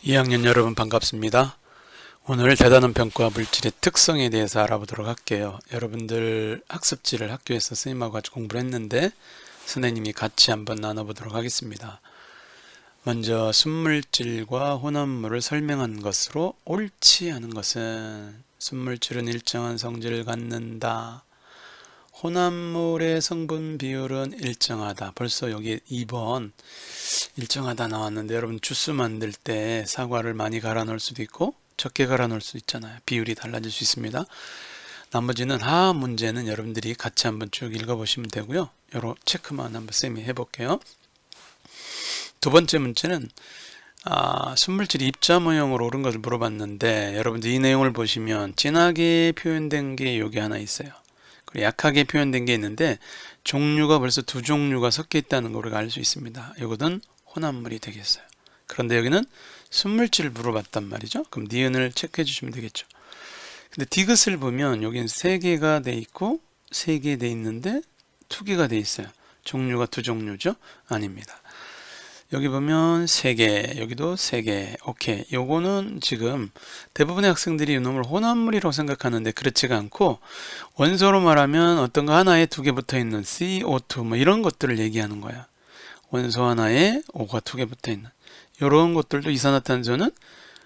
2학년 여러분 반갑습니다. 오늘 대단원 평가 물질의 특성에 대해서 알아보도록 할게요. 여러분들 학습지를 학교에서 선생님하고 같이 공부를 했는데 선생님이 같이 한번 나눠보도록 하겠습니다. 먼저 순물질과 혼합물을 설명한 것으로 옳지 않은 것은 순물질은 일정한 성질을 갖는다. 혼합물의 성분 비율은 일정하다. 벌써 여기 2번 일정하다 나왔는데 여러분 주스 만들 때 사과를 많이 갈아 넣을 수도 있고 적게 갈아 넣을 수 있잖아요. 비율이 달라질 수 있습니다. 나머지는 하하 문제는 여러분들이 같이 한번 쭉 읽어보시면 되고요. 요런 체크만 한번 쌤이 해볼게요. 두 번째 문제는 순물질이 입자 모형으로 오른 것을 물어봤는데 여러분들 이 내용을 보시면 진하게 표현된 게 여기 하나 있어요. 그리고 약하게 표현된 게 있는데 종류가 벌써 두 종류가 섞여 있다는 걸 우리가 알 수 있습니다. 이것은 혼합물이 되겠어요. 그런데 여기는 순물질을 물어봤단 말이죠. 그럼 니은을 체크해 주시면 되겠죠. 근데 디귿을 보면 여기는 3개가 돼 있고 3개 돼 있는데 2개가 돼 있어요. 종류가 두 종류죠? 아닙니다. 여기 보면 3개, 여기도 3개. 오케이. 요거는 지금 대부분의 학생들이 이놈을 혼합물이라고 생각하는데 그렇지가 않고 원소로 말하면 어떤 거 하나에 2개 붙어 있는 CO2 뭐 이런 것들을 얘기하는 거야. 원소 하나에 O가 2개 붙어 있는 이런 것들도 이산화탄소는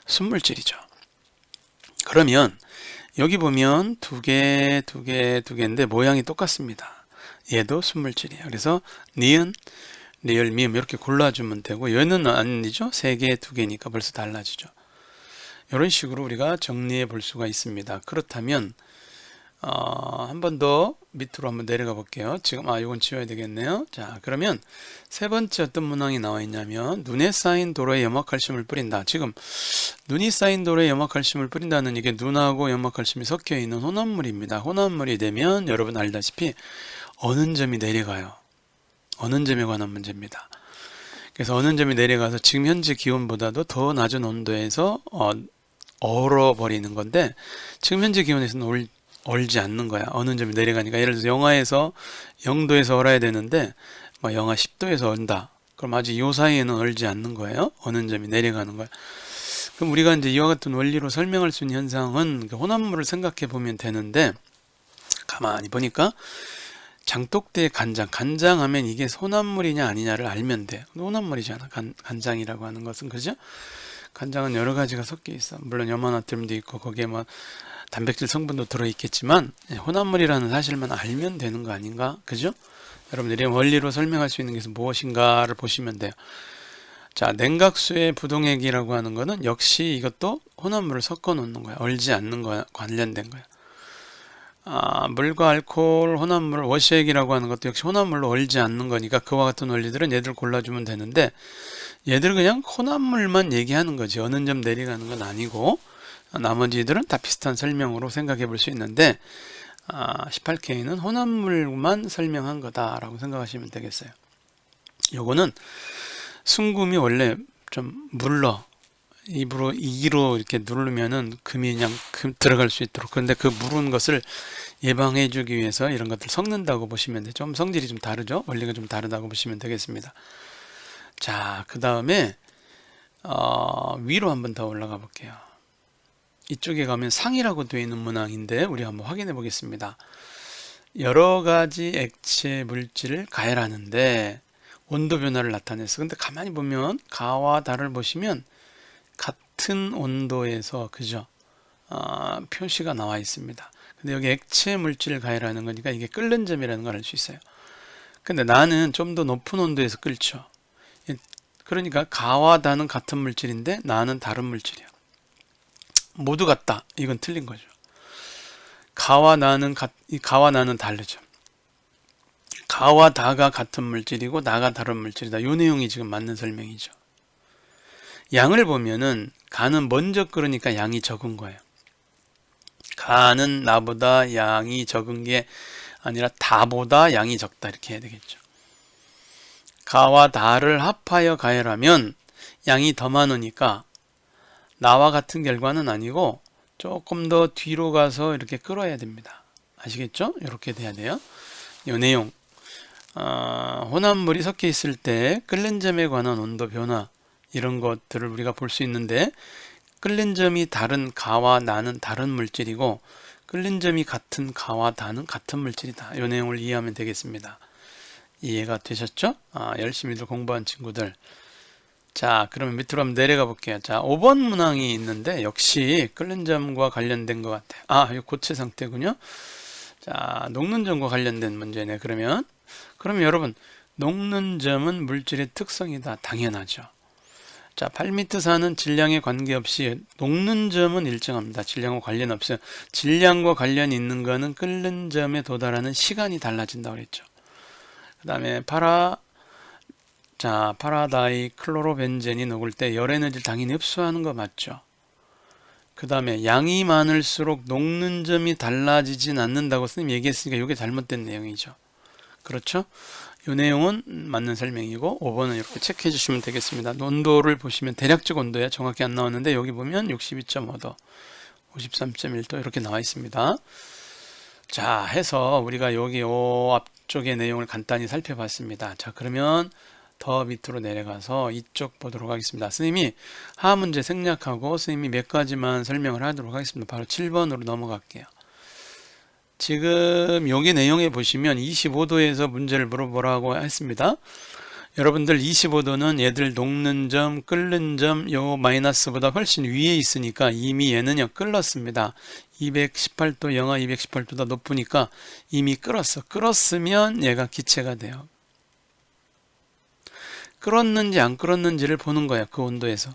순물질이죠. 그러면 여기 보면 2개, 2개, 2개인데 모양이 똑같습니다. 얘도 순물질이에요. 그래서 니은 리을, 미음 이렇게 골라주면 되고 얘는 아니죠. 3개, 2개니까 벌써 달라지죠. 이런 식으로 우리가 정리해 볼 수가 있습니다. 그렇다면 한 번 더 밑으로 한번 내려가 볼게요. 지금 이건 지워야 되겠네요. 자, 그러면 세 번째 어떤 문항이 나와 있냐면 눈에 쌓인 도로에 염화칼슘을 뿌린다. 지금 눈이 쌓인 도로에 염화칼슘을 뿌린다는 이게 눈하고 염화칼슘이 섞여 있는 혼합물입니다. 혼합물이 되면 여러분 알다시피 어느 점이 내려가요. 어느 점에 관한 문제입니다. 그래서 어느 점이 내려가서 지금 현재 기온보다도 더 낮은 온도에서 얼어버리는 건데 지금 현재 기온에서는 얼지 않는 거야. 어느 점이 내려가니까 예를 들어서 영하에서 0도에서 얼어야 되는데 영하 10도에서 얼다. 그럼 아직 이 사이에는 얼지 않는 거예요. 어느 점이 내려가는 거야. 그럼 우리가 이제 이와 같은 원리로 설명할 수 있는 현상은 혼합물을 생각해 보면 되는데 가만히 보니까 장독대 간장하면 이게 혼합물이냐 아니냐를 알면 돼. 혼합물이잖아. 간장이라고 하는 것은 그죠? 간장은 여러 가지가 섞여 있어. 물론 염화나트륨도 있고 거기에 단백질 성분도 들어있겠지만 혼합물이라는 사실만 알면 되는 거 아닌가? 그죠? 여러분들이 원리로 설명할 수 있는 것은 무엇인가를 보시면 돼요. 자, 냉각수의 부동액이라고 하는 거는 역시 이것도 혼합물을 섞어 놓는 거야. 얼지 않는 거야. 관련된 거야. 물과 알코올 혼합물 워시액이라고 하는 것도 역시 혼합물로 얼지 않는 거니까 그와 같은 원리들은 얘들 골라주면 되는데 얘들 그냥 혼합물만 얘기하는 거지 어느 점 내려가는 건 아니고 나머지들은 다 비슷한 설명으로 생각해 볼 수 있는데 18K는 혼합물만 설명한 거다라고 생각하시면 되겠어요. 요거는 순금이 원래 좀 물러 입으로 이로 이렇게 누르면은 금이 그냥 들어갈 수 있도록. 그런데 그 무른 것을 예방해 주기 위해서 이런 것들 섞는다고 보시면 돼. 좀 성질이 좀 다르죠. 원리가 좀 다르다고 보시면 되겠습니다. 자, 그 다음에 위로 한번 더 올라가 볼게요. 이쪽에 가면 상이라고 되어 있는 문항인데 우리 한번 확인해 보겠습니다. 여러 가지 액체 물질을 가열하는데 온도 변화를 나타냈어. 근데 가만히 보면 가와 다를 보시면 같은 온도에서 그죠? 표시가 나와 있습니다. 근데 여기 액체 물질을 가열하는 거니까 이게 끓는 점이라는 걸 알 수 있어요. 근데 나는 좀 더 높은 온도에서 끓죠. 그러니까 가와 다는 같은 물질인데 나는 다른 물질이야. 모두 같다. 이건 틀린 거죠. 가와 나는 다르죠. 가와 다가 같은 물질이고 나가 다른 물질이다. 이 내용이 지금 맞는 설명이죠. 양을 보면은 가는 먼저 끓으니까 양이 적은 거예요. 가는 나보다 양이 적은 게 아니라 다보다 양이 적다 이렇게 해야 되겠죠. 가와 다를 합하여 가열하면 양이 더 많으니까 나와 같은 결과는 아니고 조금 더 뒤로 가서 이렇게 끓어야 됩니다. 아시겠죠? 이렇게 돼야 돼요. 이 내용 혼합물이 섞여 있을 때 끓는 점에 관한 온도 변화 이런 것들을 우리가 볼 수 있는데, 끓는 점이 다른 가와 나는 다른 물질이고 끓는 점이 같은 가와 나는 같은 물질이다. 이 내용을 이해하면 되겠습니다. 이해가 되셨죠? 열심히들 공부한 친구들. 자, 그러면 밑으로 한번 내려가 볼게요. 자, 5번 문항이 있는데 역시 끓는 점과 관련된 것 같아요. 이거 고체 상태군요. 자, 녹는 점과 관련된 문제네. 그러면 여러분, 녹는 점은 물질의 특성이다. 당연하죠. 자, 8m 사는 질량에 관계없이 녹는 점은 일정합니다. 질량과 관련 없어요. 질량과 관련 있는 거는 끓는 점에 도달하는 시간이 달라진다고 그랬죠. 그 다음에 파라다이 클로로벤젠이 녹을 때 열 에너지를 당연히 흡수하는 거 맞죠. 그 다음에 양이 많을수록 녹는 점이 달라지진 않는다고 선생님이 얘기했으니까 이게 잘못된 내용이죠. 그렇죠? 이 내용은 맞는 설명이고 5번은 이렇게 체크해 주시면 되겠습니다. 온도를 보시면 대략적 온도야 정확히 안 나왔는데 여기 보면 62.5도, 53.1도 이렇게 나와 있습니다. 자, 해서 우리가 여기 앞쪽의 내용을 간단히 살펴봤습니다. 자, 그러면 더 밑으로 내려가서 이쪽 보도록 하겠습니다. 선생님이 하하 문제 생략하고 선생님이 몇 가지만 설명을 하도록 하겠습니다. 바로 7번으로 넘어갈게요. 지금 여기 내용에 보시면 25도에서 문제를 물어보라고 했습니다. 여러분들 25도는 얘들 녹는 점, 끓는 점 요 마이너스보다 훨씬 위에 있으니까 이미 얘는요 끓었습니다. 218도, 영하 218도다 높으니까 이미 끓었으면 얘가 기체가 돼요. 끓었는지 안 끓었는지를 보는 거야. 그 온도에서.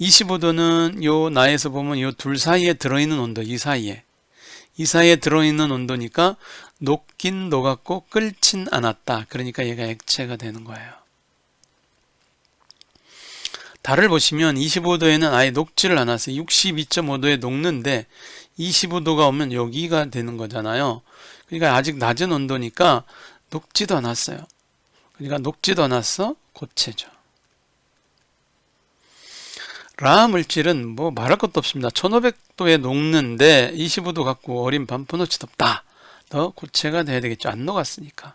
25도는 요 나에서 보면 요 둘 사이에 들어있는 온도, 이 사이에 들어있는 온도니까 녹긴 녹았고 끓진 않았다. 그러니까 얘가 액체가 되는 거예요. 달을 보시면 25도에는 아예 녹지를 않았어요. 62.5도에 녹는데 25도가 오면 여기가 되는 거잖아요. 그러니까 아직 낮은 온도니까 녹지도 않았어요. 그러니까 녹지도 않았어? 고체죠. 라 물질은 뭐 말할 것도 없습니다. 1500도에 녹는데 25도 갖고 어린 반포너치도 없다. 너 고체가 돼야 되겠죠. 안 녹았으니까.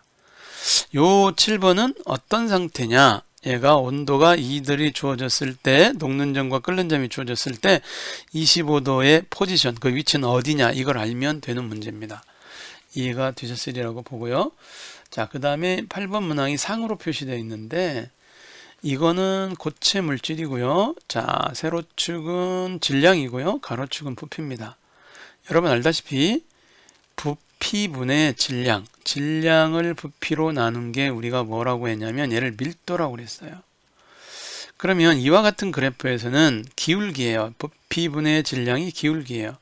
요 7번은 어떤 상태냐? 얘가 온도가 이들이 주어졌을 때, 녹는 점과 끓는 점이 주어졌을 때 25도의 포지션, 그 위치는 어디냐? 이걸 알면 되는 문제입니다. 이해가 되셨으리라고 보고요. 자, 그 다음에 8번 문항이 상으로 표시되어 있는데 이거는 고체 물질이고요. 자, 세로축은 질량이고요. 가로축은 부피입니다. 여러분 알다시피 부피분의 질량을 부피로 나눈 게 우리가 뭐라고 했냐면 얘를 밀도라고 그랬어요. 그러면 이와 같은 그래프에서는 기울기예요. 부피분의 질량이 기울기예요.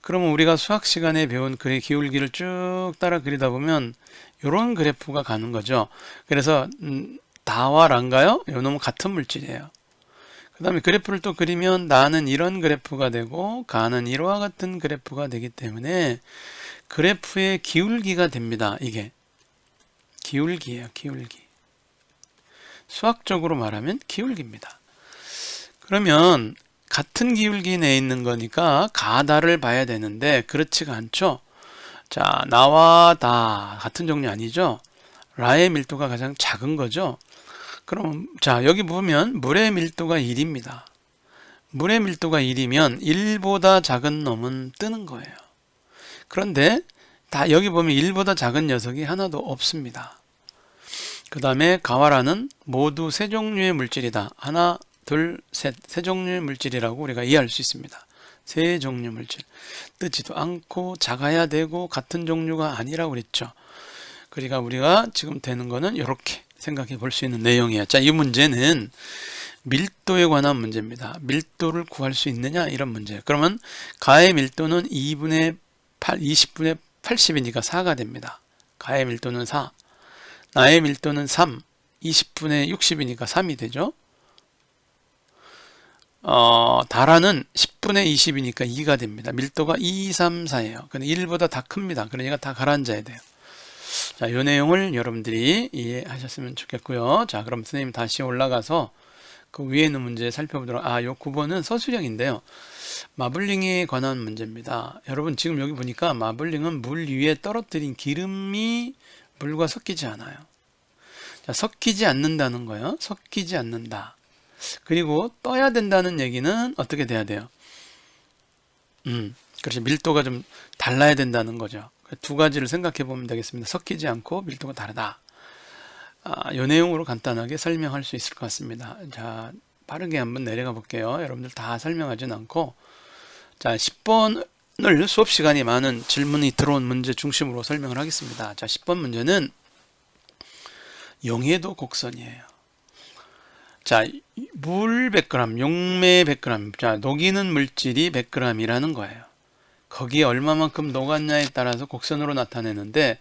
그러면 우리가 수학 시간에 배운 그 기울기를 쭉 따라 그리다 보면 이런 그래프가 가는 거죠. 그래서 다와 란가요? 이놈은 같은 물질이에요. 그 다음에 그래프를 또 그리면 나는 이런 그래프가 되고 가는 이와 같은 그래프가 되기 때문에 그래프의 기울기가 됩니다. 이게 기울기예요. 기울기. 수학적으로 말하면 기울기입니다. 그러면 같은 기울기 내에 있는 거니까 가다를 봐야 되는데 그렇지가 않죠. 자, 나와 다 같은 종류 아니죠. 라의 밀도가 가장 작은 거죠. 그럼 자, 여기 보면 물의 밀도가 1입니다. 물의 밀도가 1이면 1보다 작은 놈은 뜨는 거예요. 그런데 다 여기 보면 1보다 작은 녀석이 하나도 없습니다. 그 다음에 가와라는 모두 세 종류의 물질이다. 하나, 둘, 셋. 세 종류의 물질이라고 우리가 이해할 수 있습니다. 세 종류 물질. 뜨지도 않고 작아야 되고 같은 종류가 아니라고 그랬죠. 그러니까 우리가 지금 되는 거는 이렇게 생각해 볼 수 있는 내용이에요. 자, 이 문제는 밀도에 관한 문제입니다. 밀도를 구할 수 있느냐 이런 문제예요. 그러면 가의 밀도는 2분의 8, 20분의 80이니까 4가 됩니다. 가의 밀도는 4. 나의 밀도는 3. 20분의 60이니까 3이 되죠. 다라는 10분의 20이니까 2가 됩니다. 밀도가 2, 3, 4예요. 근데 1보다 다 큽니다. 그러니까 다 가라앉아야 돼요. 자, 이 내용을 여러분들이 이해하셨으면 좋겠고요. 자, 그럼 선생님 다시 올라가서 그 위에 있는 문제 살펴보도록. 요 9번은 서술형인데요. 마블링에 관한 문제입니다. 여러분 지금 여기 보니까 마블링은 물 위에 떨어뜨린 기름이 물과 섞이지 않아요. 자, 섞이지 않는다는 거예요. 섞이지 않는다. 그리고 떠야 된다는 얘기는 어떻게 돼야 돼요? 그렇죠. 밀도가 좀 달라야 된다는 거죠. 두 가지를 생각해 보면 되겠습니다. 섞이지 않고 밀도가 다르다. 이 내용으로 간단하게 설명할 수 있을 것 같습니다. 자, 빠르게 한번 내려가 볼게요. 여러분들 다 설명하진 않고, 자, 10번을 수업 시간이 많은 질문이 들어온 문제 중심으로 설명을 하겠습니다. 자, 10번 문제는 용해도 곡선이에요. 자, 물 100g, 용매 100g, 자, 녹이는 물질이 100g이라는 거예요. 거기에 얼마만큼 녹았냐에 따라서 곡선으로 나타내는데,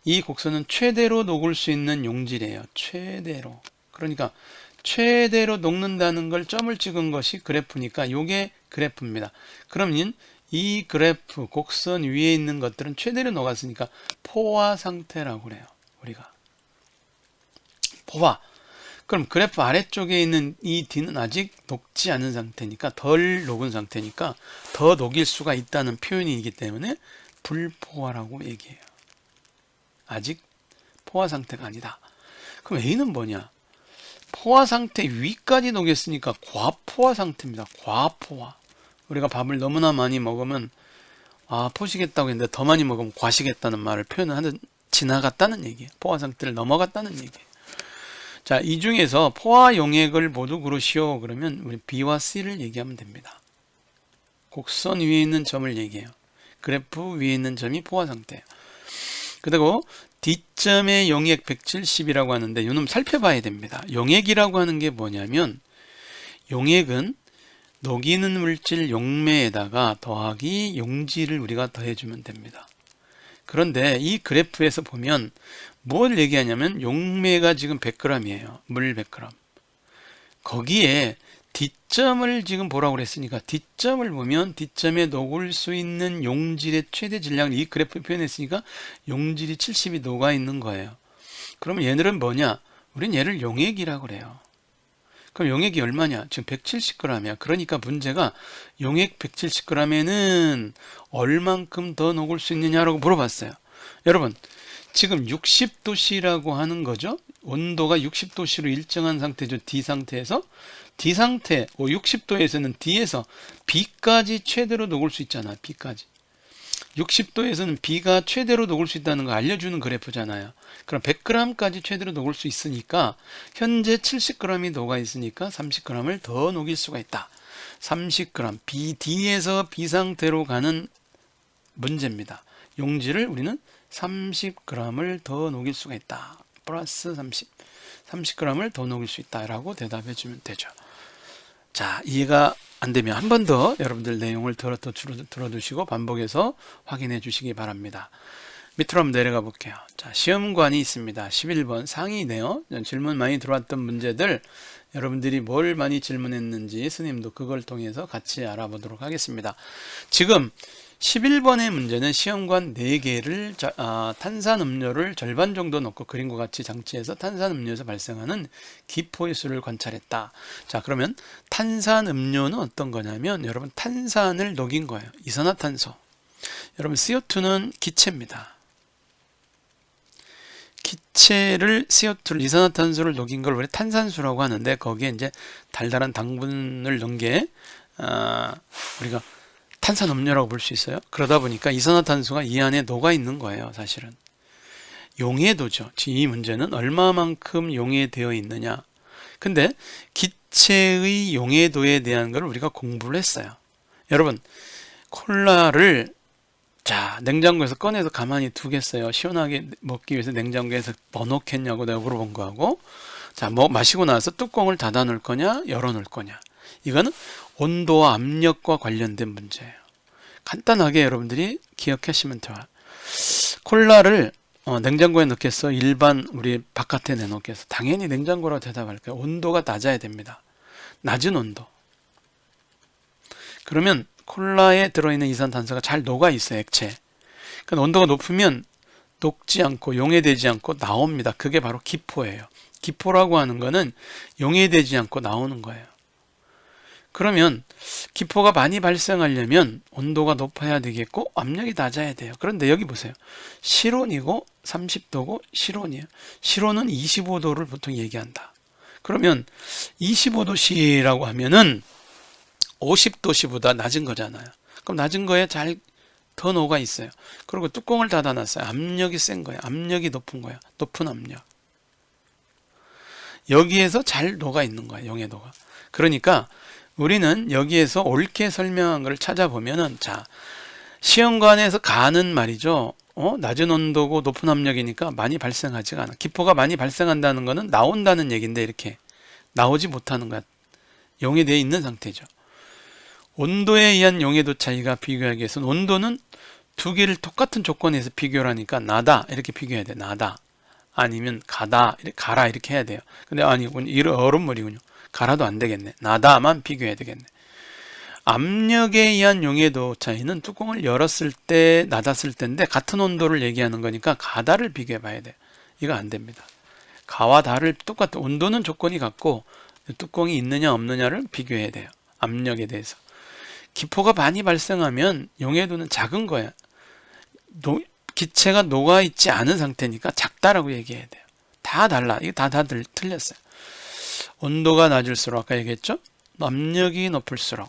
이 곡선은 최대로 녹을 수 있는 용질이에요. 최대로. 그러니까 최대로 녹는다는 걸 점을 찍은 것이 그래프니까 이게 그래프입니다. 그러면 이 그래프 곡선 위에 있는 것들은 최대로 녹았으니까 포화 상태라고 그래요. 우리가 포화. 그럼 그래프 아래쪽에 있는 이 D는 아직 녹지 않은 상태니까, 덜 녹은 상태니까 더 녹일 수가 있다는 표현이기 때문에 불포화라고 얘기해요. 아직 포화 상태가 아니다. 그럼 A는 뭐냐? 포화 상태 위까지 녹였으니까 과포화 상태입니다. 과포화. 우리가 밥을 너무나 많이 먹으면 포식했다고 했는데 더 많이 먹으면 과식했다는 말을 표현하는, 지나갔다는 얘기예요. 포화 상태를 넘어갔다는 얘기예요. 자, 이 중에서 포화 용액을 모두 그러시오. 그러면 우리 B와 C를 얘기하면 됩니다. 곡선 위에 있는 점을 얘기해요. 그래프 위에 있는 점이 포화 상태예요. 그리고 D점의 용액 170이라고 하는데 이놈 살펴봐야 됩니다. 용액이라고 하는 게 뭐냐면, 용액은 녹이는 물질 용매에다가 더하기 용질을 우리가 더해주면 됩니다. 그런데 이 그래프에서 보면 뭘 얘기하냐면, 용매가 지금 100g이에요. 물 100g. 거기에 D점을 지금 보라고 그랬으니까 D점을 보면 D점에 녹을 수 있는 용질의 최대 질량을 이 그래프에 표현했으니까 용질이 70이 녹아 있는 거예요. 그러면 얘들은 뭐냐? 우린 얘를 용액이라고 그래요. 그럼 용액이 얼마냐? 지금 170g이야. 그러니까 문제가 용액 170g에는 얼만큼 더 녹을 수 있느냐라고 물어봤어요. 여러분, 지금 60도씨라고 하는 거죠. 온도가 60도씨로 일정한 상태죠. D 상태에서. D 상태, 60도에서는 D에서 B까지 최대로 녹을 수 있잖아. B까지. 60도에서는 B가 최대로 녹을 수 있다는 거 알려주는 그래프잖아요. 그럼 100g까지 최대로 녹을 수 있으니까 현재 70g이 녹아 있으니까 30g을 더 녹일 수가 있다. 30g, BD에서 B 상태로 가는 문제입니다. 용질을 우리는 30g을 더 녹일 수가 있다. 플러스 30g을 더 녹일 수 있다라고 대답해 주면 되죠. 자, 이해가 안 되면 한 번 더 여러분들 내용을 들어두시고 반복해서 확인해 주시기 바랍니다. 밑으로 한번 내려가 볼게요. 자, 시험관이 있습니다. 11번 상이네요. 질문 많이 들어왔던 문제들, 여러분들이 뭘 많이 질문했는지 스님도 그걸 통해서 같이 알아보도록 하겠습니다. 지금 11번의 문제는 시험관 4개를 탄산음료를 절반 정도 넣고 그림과 같이 장치해서 탄산음료에서 발생하는 기포의 수를 관찰했다. 자, 그러면 탄산음료는 어떤 거냐면, 여러분 탄산을 녹인 거예요. 이산화탄소. 여러분 CO2는 기체입니다. 기체를 CO2를 이산화탄소를 녹인 걸 우리 탄산수라고 하는데, 거기에 이제 달달한 당분을 넣은 게 우리가 탄산음료라고 볼 수 있어요. 그러다 보니까 이산화탄소가 이 안에 녹아 있는 거예요. 사실은 용해도죠. 이 문제는 얼마만큼 용해되어 있느냐. 근데 기체의 용해도에 대한 걸 우리가 공부를 했어요. 여러분, 콜라를 냉장고에서 꺼내서 가만히 두겠어요. 시원하게 먹기 위해서 냉장고에서 뭐 넣겠냐고 내가 물어본 거하고, 마시고 나서 뚜껑을 닫아 놓을 거냐 열어 놓을 거냐, 이거는 온도와 압력과 관련된 문제예요. 간단하게 여러분들이 기억하시면 돼요. 콜라를 냉장고에 넣겠어? 일반 우리 바깥에 내놓겠어? 당연히 냉장고라고 대답할 거예요. 온도가 낮아야 됩니다. 낮은 온도. 그러면 콜라에 들어있는 이산탄소가 잘 녹아 있어요. 액체. 그러니까 온도가 높으면 녹지 않고 용해되지 않고 나옵니다. 그게 바로 기포예요. 기포라고 하는 거는 용해되지 않고 나오는 거예요. 그러면 기포가 많이 발생하려면 온도가 높아야 되겠고 압력이 낮아야 돼요. 그런데 여기 보세요. 실온이고 30도고 실온이에요. 실온은 25도를 보통 얘기한다. 그러면 25도씨라고 하면은 50도씨보다 낮은 거잖아요. 그럼 낮은 거에 잘 더 녹아 있어요. 그리고 뚜껑을 닫아놨어요. 압력이 센 거예요. 압력이 높은 거예요. 높은 압력. 여기에서 잘 녹아 있는 거예요. 용해도가. 그러니까 우리는 여기에서 옳게 설명한 걸 찾아보면은, 자, 시험관에서 가는 말이죠. 낮은 온도고 높은 압력이니까 많이 발생하지가 않아. 기포가 많이 발생한다는 거는 나온다는 얘기인데 이렇게 나오지 못하는 거야. 용해되어 있는 상태죠. 온도에 의한 용해도 차이가 비교하기 위해서는 온도는 두 개를 똑같은 조건에서 비교를 하니까 나다 이렇게 비교해야 돼. 나다 아니면 가다 이렇게 가라 이렇게 해야 돼요. 근데 아니 이런 얼음물이군요. 가라도 안 되겠네. 나다만 비교해야 되겠네. 압력에 의한 용해도 차이는 뚜껑을 열었을 때 닫았을 때인데 같은 온도를 얘기하는 거니까 가다를 비교해 봐야 돼. 이거 안 됩니다. 가와 다를 똑같은 온도는 조건이 같고 뚜껑이 있느냐 없느냐를 비교해야 돼요. 압력에 대해서. 기포가 많이 발생하면 용해도는 작은 거야. 기체가 녹아있지 않은 상태니까 작다라고 얘기해야 돼요. 다 달라. 이거 다들 틀렸어요. 온도가 낮을수록 아까 얘기했죠? 압력이 높을수록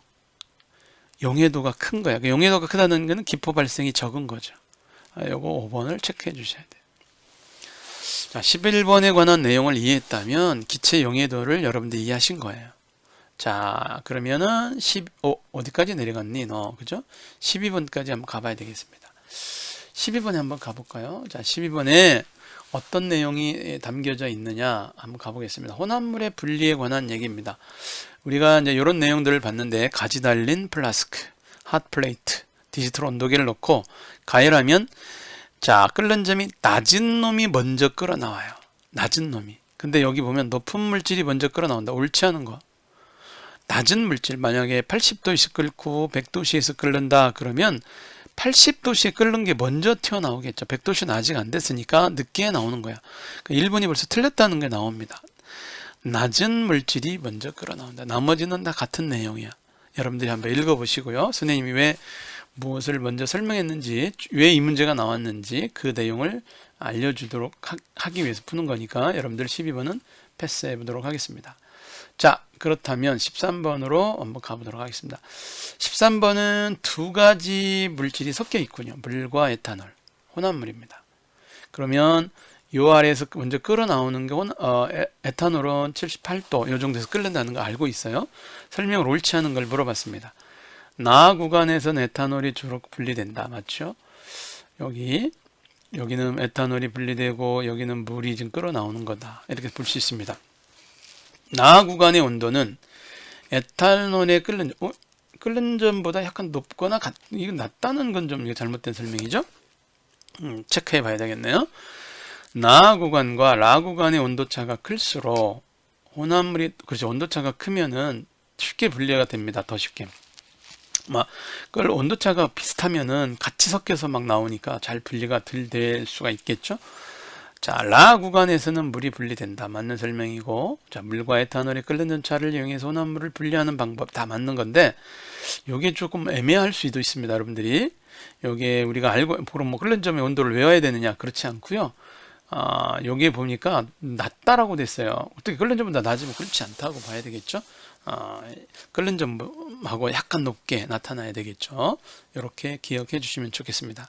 용해도가 큰 거야. 용해도가 크다는 것은 기포 발생이 적은 거죠. 요거 5번을 체크해 주셔야 돼요. 자, 11번에 관한 내용을 이해했다면 기체 용해도를 여러분들이 이해하신 거예요. 자, 그러면은 어디까지 내려갔니 너? 그죠? 12번까지 한번 가봐야 되겠습니다. 12번에 한번 가볼까요? 자, 12번에 어떤 내용이 담겨져 있느냐 한번 가보겠습니다. 혼합물의 분리에 관한 얘기입니다. 우리가 이제 이런 내용들을 봤는데, 가지 달린 플라스크, 핫플레이트, 디지털 온도계를 넣고 가열하면, 자, 끓는 점이 낮은 놈이 먼저 끓어 나와요. 낮은 놈이. 근데 여기 보면 높은 물질이 먼저 끓어 나온다. 옳지 않은 거. 낮은 물질, 만약에 80도에서 끓고 100도씨에서 끓는다 그러면 80도씨에 끓는 게 먼저 튀어나오겠죠. 100도씨는 아직 안 됐으니까 늦게 나오는 거야. 1번이 벌써 틀렸다는 게 나옵니다. 낮은 물질이 먼저 끓어 나온다. 나머지는 다 같은 내용이야. 여러분들이 한번 읽어보시고요. 선생님이 왜 무엇을 먼저 설명했는지, 왜 이 문제가 나왔는지 그 내용을 알려주도록 하기 위해서 푸는 거니까 여러분들 12번은 패스해 보도록 하겠습니다. 자, 그렇다면 13번으로 한번 가보도록 하겠습니다. 13번은 두 가지 물질이 섞여 있군요. 물과 에탄올, 혼합물입니다. 그러면 요 아래에서 먼저 끓어 나오는 게 에탄올은 78도 요 정도에서 끓는다는 거 알고 있어요. 설명을 옳지 않은 걸 물어봤습니다. 나 구간에서는 에탄올이 주로 분리된다. 맞죠? 여기는 에탄올이 분리되고 여기는 물이 지금 끓어 나오는 거다. 이렇게 볼 수 있습니다. 나 구간의 온도는 에탄올의 끓는 점보다 약간 높거나 이거 낮다는 건 좀 잘못된 설명이죠. 체크해 봐야 되겠네요. 나 구간과 라 구간의 온도차가 클수록 혼합물이, 그렇죠, 온도차가 크면은 쉽게 분리가 됩니다. 더 쉽게. 그걸 온도차가 비슷하면은 같이 섞여서 막 나오니까 잘 분리가 덜 될 수가 있겠죠. 자, 라 구간에서는 물이 분리된다. 맞는 설명이고, 자, 물과 에탄올이 끓는 전차를 이용해서 혼합물을 분리하는 방법 다 맞는 건데, 요게 조금 애매할 수도 있습니다. 여러분들이 요게 우리가 알고 그럼 끓는 점의 온도를 외워야 되느냐? 그렇지 않고요. 여기에 보니까 낮다라고 됐어요. 어떻게 끓는 점보다 낮으면 그렇지 않다고 봐야 되겠죠. 끓는 점하고 약간 높게 나타나야 되겠죠. 이렇게 기억해 주시면 좋겠습니다.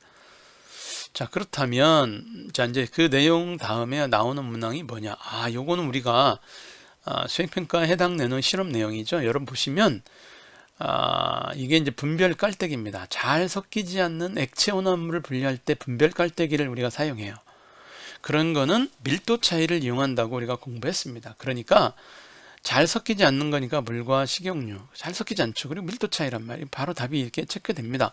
자, 그렇다면 자, 이제 그 내용 다음에 나오는 문항이 뭐냐? 요거는 우리가 수행평가에 해당되는 실험 내용이죠. 여러분 보시면 이게 이제 분별 깔때기입니다. 잘 섞이지 않는 액체 혼합물을 분리할 때 분별 깔때기를 우리가 사용해요. 그런 거는 밀도 차이를 이용한다고 우리가 공부했습니다. 그러니까 잘 섞이지 않는 거니까 물과 식용유 잘 섞이지 않죠. 그리고 밀도 차이란 말이에요. 바로 답이 이렇게 체크됩니다.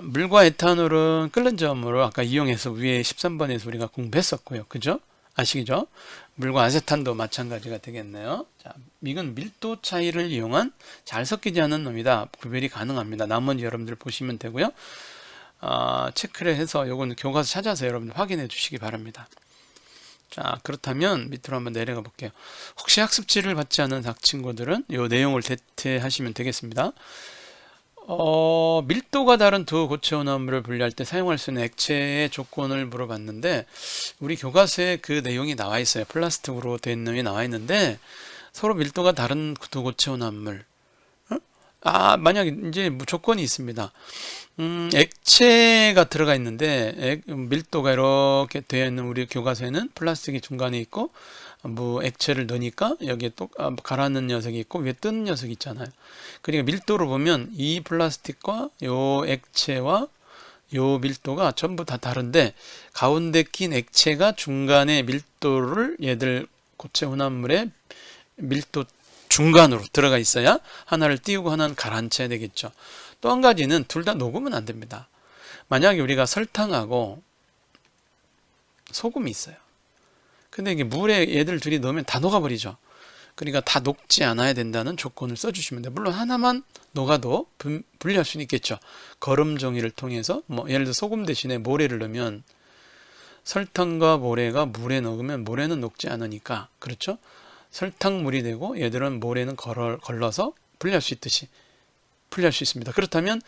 물과 에탄올은 끓는 점으로 아까 이용해서 위에 13번에서 우리가 공부했었고요. 그죠? 아시죠? 물과 아세탄도 마찬가지가 되겠네요. 자, 이건 밀도 차이를 이용한 잘 섞이지 않은 놈이다. 구별이 가능합니다. 나머지 여러분들 보시면 되고요. 체크를 해서 요거는 교과서 찾아서 여러분들 확인해 주시기 바랍니다. 자, 그렇다면 밑으로 한번 내려가 볼게요. 혹시 학습지를 받지 않은 친구들은 요 내용을 대체하시면 되겠습니다. 밀도가 다른 두 고체 혼합물을 분리할 때 사용할 수 있는 액체의 조건을 물어봤는데 우리 교과서에 그 내용이 나와 있어요. 플라스틱으로 된 내용이 나와 있는데 서로 밀도가 다른 두 고체 혼합물. 만약에 이제 조건이 있습니다. 액체가 들어가 있는데 밀도가 이렇게 되어 있는 우리 교과서에는 플라스틱이 중간에 있고 뭐 액체를 넣으니까 여기에 또 가라앉는 녀석이 있고 위에 뜨는 녀석이 있잖아요. 그러니까 밀도로 보면 이 플라스틱과 요 액체와 요 밀도가 전부 다 다른데 가운데 낀 액체가 중간에 밀도를 얘들 고체 혼합물의 밀도 중간으로 들어가 있어야 하나를 띄우고 하나는 가라앉혀야 되겠죠. 또 한 가지는 둘 다 녹으면 안 됩니다. 만약에 우리가 설탕하고 소금이 있어요. 근데 이게 물에 얘들 둘이 넣으면 다 녹아버리죠. 그러니까 다 녹지 않아야 된다는 조건을 써주시면 돼요. 물론 하나만 녹아도 분리할 수는 있겠죠. 거름 종이를 통해서 뭐 예를 들어 소금 대신에 모래를 넣으면 설탕과 모래가 물에 넣으면 모래는 녹지 않으니까 그렇죠. 설탕물이 되고 얘들은 모래는 걸러서 분리할 수 있듯이 분리할 수 있습니다. 그렇다면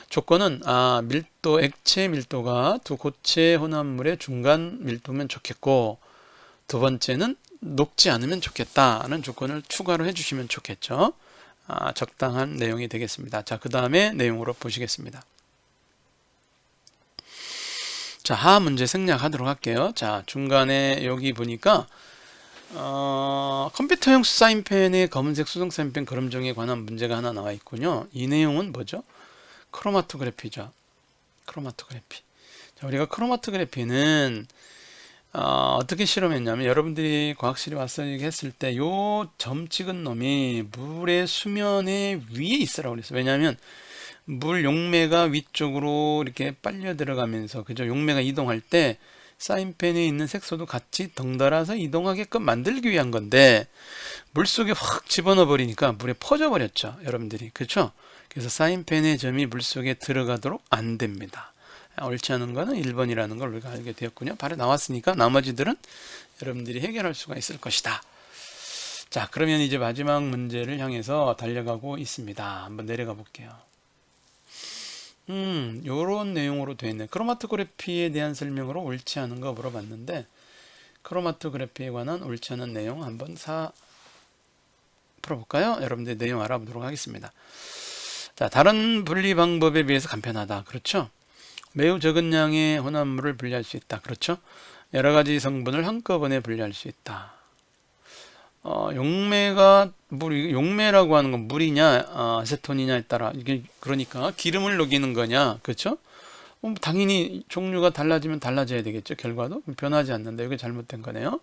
조건은 밀도 액체 밀도가 두 고체 혼합물의 중간 밀도면 좋겠고 두 번째는 녹지 않으면 좋겠다는 조건을 추가로 해주시면 좋겠죠. 적당한 내용이 되겠습니다. 자, 그 다음에 내용으로 보시겠습니다. 자, 하 문제 생략하도록 할게요. 자, 중간에 여기 보니까 컴퓨터용 사인펜의 검은색 수동 사인펜 거름종에 관한 문제가 하나 나와 있군요. 이 내용은 뭐죠? 크로마토그래피죠. 크로마토그래피. 자, 우리가 크로마토그래피는 어떻게 실험했냐면 여러분들이 과학실에 와서 얘기했을 때 요 점 찍은 놈이 물의 수면의 위에 있으라고 그랬어요. 왜냐하면 물 용매가 위쪽으로 이렇게 빨려 들어가면서 그죠? 용매가 이동할 때 사인펜에 있는 색소도 같이 덩달아서 이동하게끔 만들기 위한 건데 물속에 확 집어넣어 버리니까 물에 퍼져 버렸죠. 여러분들이. 그렇죠? 그래서 사인펜의 점이 물속에 들어가도록 안 됩니다. 옳지 않은 거는 1번이라는 걸 우리가 알게 되었군요. 바로 나왔으니까 나머지들은 여러분들이 해결할 수가 있을 것이다. 자, 그러면 이제 마지막 문제를 향해서 달려가고 있습니다. 한번 내려가 볼게요. 요런 내용으로 되어 있네. 크로마토그래피에 대한 설명으로 옳지 않은 거 물어봤는데 크로마토그래피에 관한 옳지 않은 내용 한번 풀어볼까요? 여러분들 내용 알아보도록 하겠습니다. 자, 다른 분리 방법에 비해서 간편하다. 그렇죠? 매우 적은 양의 혼합물을 분리할 수 있다. 그렇죠? 여러 가지 성분을 한꺼번에 분리할 수 있다. 용매라고 하는 건 물이냐, 아세톤이냐에 따라 이게 그러니까 기름을 녹이는 거냐, 그렇죠? 당연히 종류가 달라지면 달라져야 되겠죠. 결과도 변하지 않는다. 이게 잘못된 거네요.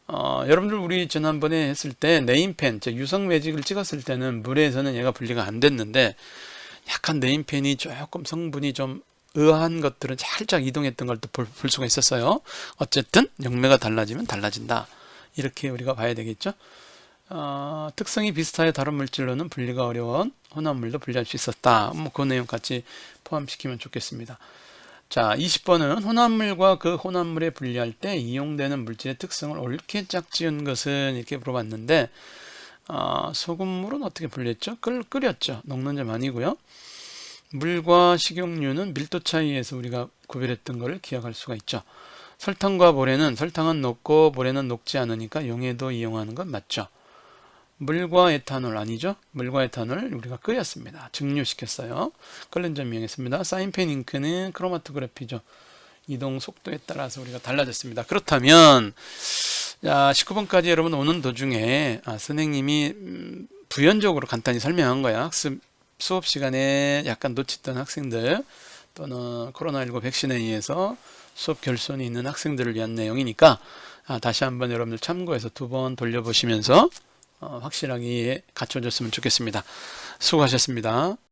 여러분들 우리 지난번에 했을 때 네임펜, 유성 매직을 찍었을 때는 물에서는 얘가 분리가 안 됐는데 약간 네임펜이 조금 성분이 좀 의아한 것들은 살짝 이동했던 걸 또 볼 수가 있었어요. 어쨌든 용매가 달라지면 달라진다. 이렇게 우리가 봐야 되겠죠. 특성이 비슷하여 다른 물질로는 분리가 어려운 혼합물도 분리할 수 있었다. 그 내용 같이 포함시키면 좋겠습니다. 자, 20번은 혼합물과 그 혼합물에 분리할 때 이용되는 물질의 특성을 옳게 짝지은 것은 이렇게 물어봤는데 소금물은 어떻게 분리했죠? 끓였죠. 녹는 점 아니고요. 물과 식용유는 밀도 차이에서 우리가 구별했던 것을 기억할 수가 있죠. 설탕과 모래는 설탕은 녹고 모래는 녹지 않으니까 용해도 이용하는 건 맞죠. 물과 에탄올 아니죠? 물과 에탄올 우리가 끓였습니다. 증류시켰어요. 끓는 점 이용했습니다. 사인펜 잉크는 크로마토그래피죠. 이동 속도에 따라서 우리가 달라졌습니다. 그렇다면 19번까지 여러분 오는 도중에 선생님이 부연적으로 간단히 설명한 거야. 수업 시간에 약간 놓쳤던 학생들 또는 코로나19 백신에 의해서 수업 결손이 있는 학생들을 위한 내용이니까 다시 한번 여러분들 참고해서 2번 돌려보시면서 확실하게 갖춰졌으면 좋겠습니다. 수고하셨습니다.